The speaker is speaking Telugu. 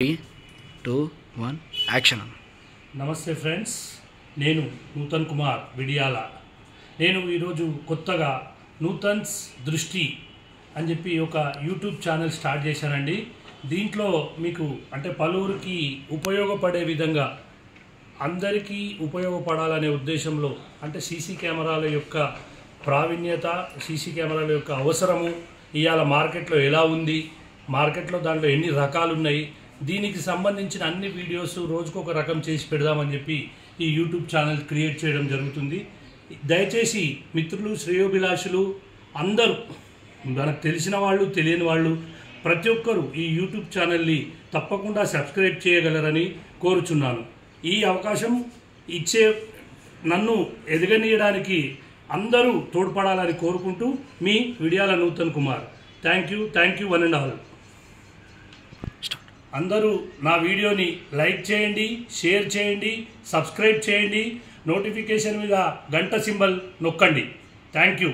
3, 2, 1 యాక్షన్. నమస్తే ఫ్రెండ్స్, నేను నూతన్ కుమార్ విడియాల. నేను ఈరోజు కొత్తగా నూతన్స్ దృష్టి అని చెప్పి ఒక యూట్యూబ్ ఛానల్ స్టార్ట్ చేశానండి. దీంట్లో మీకు అంటే పలువురికి ఉపయోగపడే విధంగా అందరికీ ఉపయోగపడాలనే ఉద్దేశంలో అంటే సీసీ కెమెరాల యొక్క ప్రావీణ్యత, సీసీ కెమెరాల యొక్క అవసరము, ఇవాళ మార్కెట్లో ఎలా ఉంది, మార్కెట్లో దాంట్లో ఎన్ని రకాలు ఉన్నాయి, దీనికి సంబంధించిన అన్ని వీడియోస్ రోజుకొక రకం చేసి పెడదామని చెప్పి ఈ యూట్యూబ్ ఛానల్ క్రియేట్ చేయడం జరుగుతుంది. దయచేసి మిత్రులు, శ్రేయోభిలాషులు అందరూ, మనకు తెలిసిన వాళ్ళు, తెలియని వాళ్ళు ప్రతి ఒక్కరూ ఈ యూట్యూబ్ ఛానల్ని తప్పకుండా సబ్స్క్రైబ్ చేయగలరని కోరుచున్నాను. ఈ అవకాశం ఇచ్చే నన్ను ఎదగనీయడానికి అందరూ తోడ్పడాలని కోరుకుంటూ మీ Vidiyala Nutan Kumar. Thank you one and all. అందరూ నా వీడియోని లైక్ చేయండి, షేర్ చేయండి, సబ్స్క్రైబ్ చేయండి, నోటిఫికేషన్ మీద గంట సింబల్ నొక్కండి. Thank you.